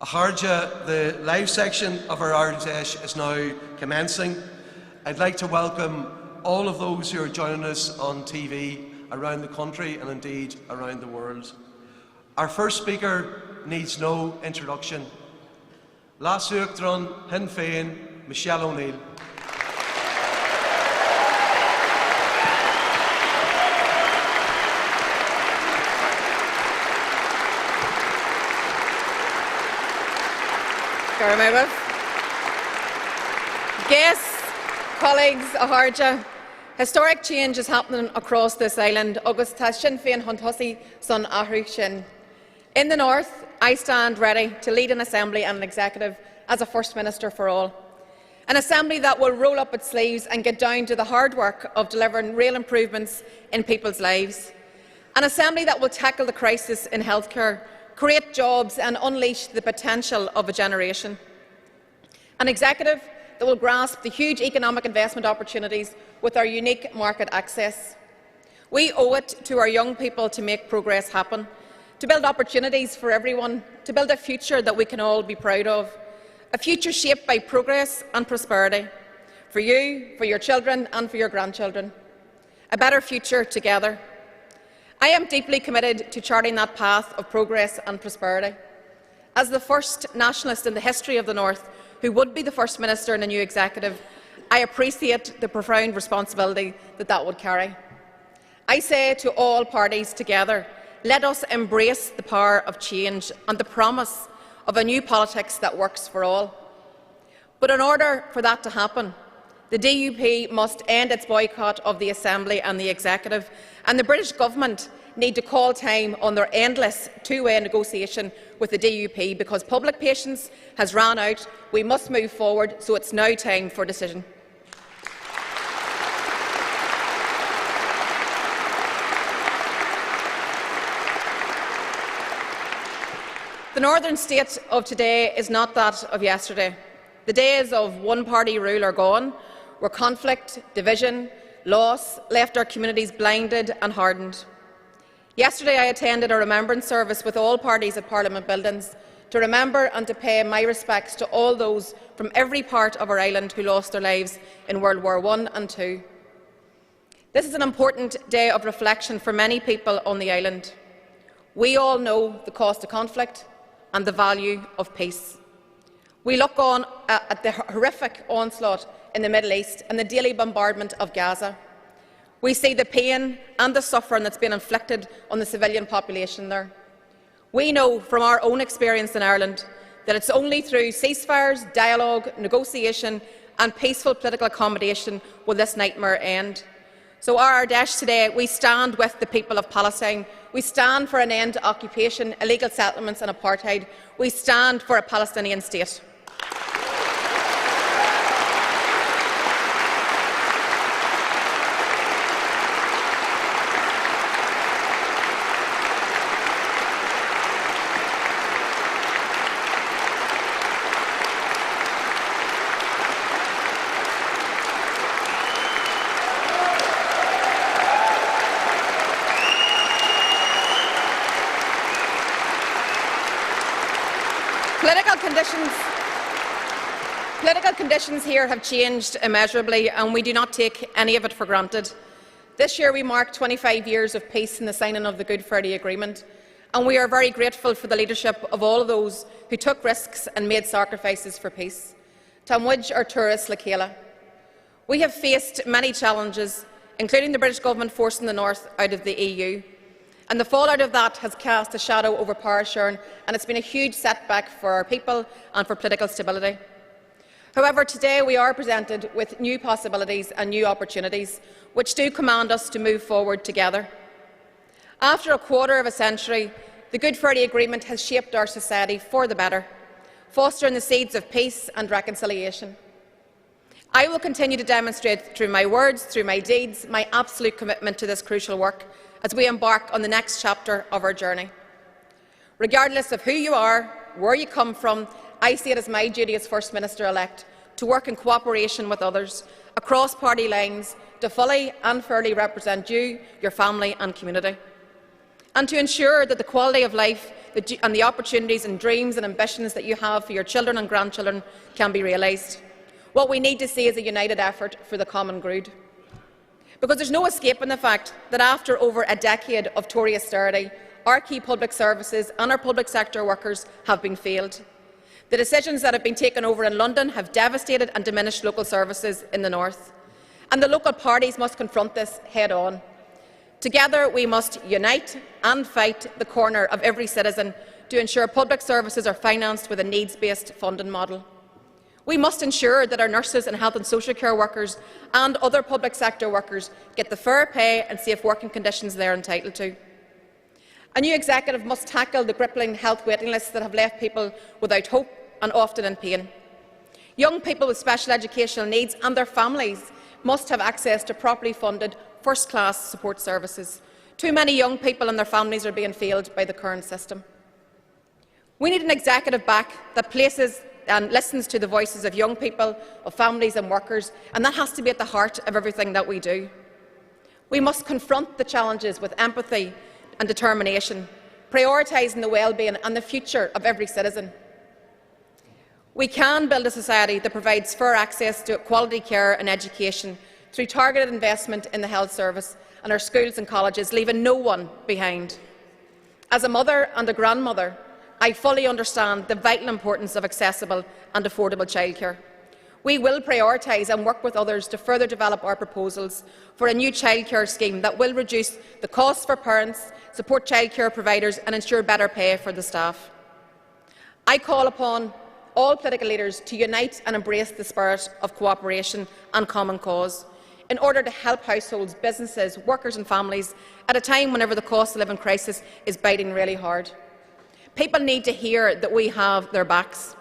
Aharja, the live section of our Ard Fheis is now commencing. I'd like to welcome all of those who are joining us on TV around the country and indeed around the world. Our first speaker needs no introduction. Sinn Féin Michelle O'Neill. Guests, colleagues, Aharja, historic change is happening across this island. Agus tá Sinn Féin Ard Fheis son ahrú sin. In the north, I stand ready to lead an assembly and an executive as a First Minister for all. An assembly that will roll up its sleeves and get down to the hard work of delivering real improvements in people's lives. An assembly that will tackle the crisis in healthcare, create jobs and unleash the potential of a generation. An executive that will grasp the huge economic investment opportunities with our unique market access. We owe it to our young people to make progress happen, to build opportunities for everyone, to build a future that we can all be proud of, a future shaped by progress and prosperity, for you, for your children and for your grandchildren. A better future together. I am deeply committed to charting that path of progress and prosperity. As the first nationalist in the history of the North who would be the First Minister in a new executive, I appreciate the profound responsibility that would carry. I say to all parties together, let us embrace the power of change and the promise of a new politics that works for all. But in order for that to happen, the DUP must end its boycott of the Assembly and the Executive, and the British Government need to call time on their endless two-way negotiation with the DUP because public patience has run out. We must move forward, so it's now time for decision. The northern state of today is not that of yesterday. The days of one-party rule are gone, where conflict, division, loss left our communities blinded and hardened. Yesterday I attended a remembrance service with all parties at Parliament buildings to remember and to pay my respects to all those from every part of our island who lost their lives in World War I and II. This is an important day of reflection for many people on the island. We all know the cost of conflict and the value of peace. We look on at the horrific onslaught in the Middle East and the daily bombardment of Gaza. We see the pain and the suffering that's been inflicted on the civilian population there. We know from our own experience in Ireland that it's only through ceasefires, dialogue, negotiation and peaceful political accommodation will this nightmare end. So our Ardèche today, we stand with the people of Palestine. We stand for an end to occupation, illegal settlements and apartheid. We stand for a Palestinian state. Political conditions here have changed immeasurably, and we do not take any of it for granted. This year we mark 25 years of peace and the signing of the Good Friday Agreement, and we are very grateful for the leadership of all of those who took risks and made sacrifices for peace. Tamwij or tourists Lakela. We have faced many challenges, including the British Government forcing the North out of the EU. And the fallout of that has cast a shadow over Power Sharon, and it's been a huge setback for our people and for political stability. However, today we are presented with new possibilities and new opportunities, which do command us to move forward together. After a quarter of a century, the Good Friday Agreement has shaped our society for the better, fostering the seeds of peace and reconciliation. I will continue to demonstrate through my words, through my deeds, my absolute commitment to this crucial work as we embark on the next chapter of our journey. Regardless of who you are, where you come from, I see it as my duty as First Minister-elect to work in cooperation with others across party lines to fully and fairly represent you, your family and community, and to ensure that the quality of life and the opportunities and dreams and ambitions that you have for your children and grandchildren can be realised. What we need to see is a united effort for the common good. Because there's no escaping the fact that after over a decade of Tory austerity, our key public services and our public sector workers have been failed. The decisions that have been taken over in London have devastated and diminished local services in the north, and the local parties must confront this head-on. Together we must unite and fight the corner of every citizen to ensure public services are financed with a needs-based funding model. We must ensure that our nurses and health and social care workers and other public sector workers get the fair pay and safe working conditions they are entitled to. A new executive must tackle the crippling health waiting lists that have left people without hope and often in pain. Young people with special educational needs and their families must have access to properly funded first-class support services. Too many young people and their families are being failed by the current system. We need an executive back that places and listens to the voices of young people, of families and workers, and that has to be at the heart of everything that we do. We must confront the challenges with empathy and determination, prioritising the well-being and the future of every citizen. We can build a society that provides fair access to quality care and education through targeted investment in the health service and our schools and colleges, leaving no one behind. As a mother and a grandmother, I fully understand the vital importance of accessible and affordable childcare. We will prioritise and work with others to further develop our proposals for a new childcare scheme that will reduce the costs for parents, support childcare providers and ensure better pay for the staff. I call upon all political leaders to unite and embrace the spirit of cooperation and common cause in order to help households, businesses, workers and families at a time whenever the cost of living crisis is biting really hard. People need to hear that we have their backs.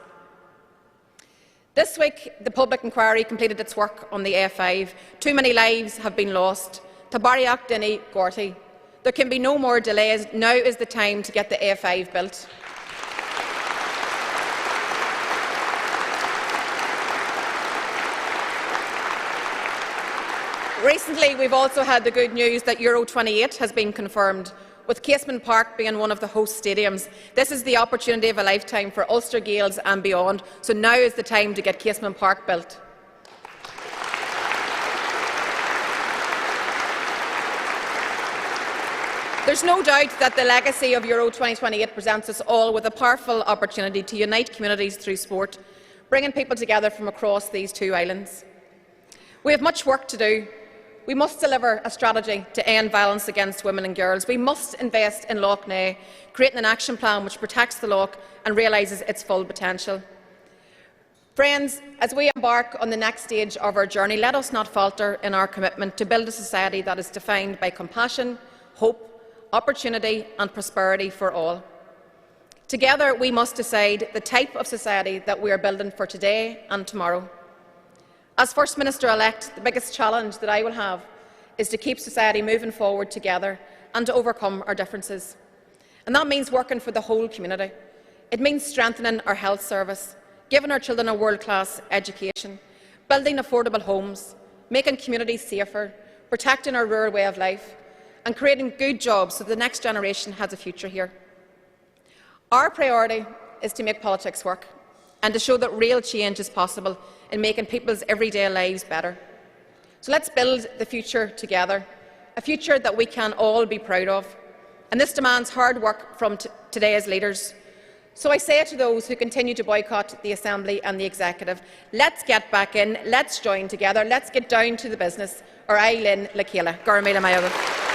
This week, the public inquiry completed its work on the A5. Too many lives have been lost. Tabariach, Dinny, Gorty. There can be no more delays. Now is the time to get the A5 built. Recently, we've also had the good news that Euro 28 has been confirmed, with Casement Park being one of the host stadiums. This is the opportunity of a lifetime for Ulster Gaels and beyond, so now is the time to get Casement Park built. There's no doubt that the legacy of Euro 2028 presents us all with a powerful opportunity to unite communities through sport, bringing people together from across these two islands. We have much work to do. We must deliver a strategy to end violence against women and girls. We must invest in Lough Neagh, creating an action plan which protects the Lough and realises its full potential. Friends, as we embark on the next stage of our journey, let us not falter in our commitment to build a society that is defined by compassion, hope, opportunity and prosperity for all. Together, we must decide the type of society that we are building for today and tomorrow. As First Minister-elect, the biggest challenge that I will have is to keep society moving forward together and to overcome our differences. And that means working for the whole community. It means strengthening our health service, giving our children a world-class education, building affordable homes, making communities safer, protecting our rural way of life, and creating good jobs so the next generation has a future here. Our priority is to make politics work and to show that real change is possible in making people's everyday lives better. So let's build the future together, a future that we can all be proud of. And this demands hard work from today's leaders. So I say to those who continue to boycott the Assembly and the Executive, let's get back in, let's join together, let's get down to the business, or I lin le chéile. Gar míle maith agam.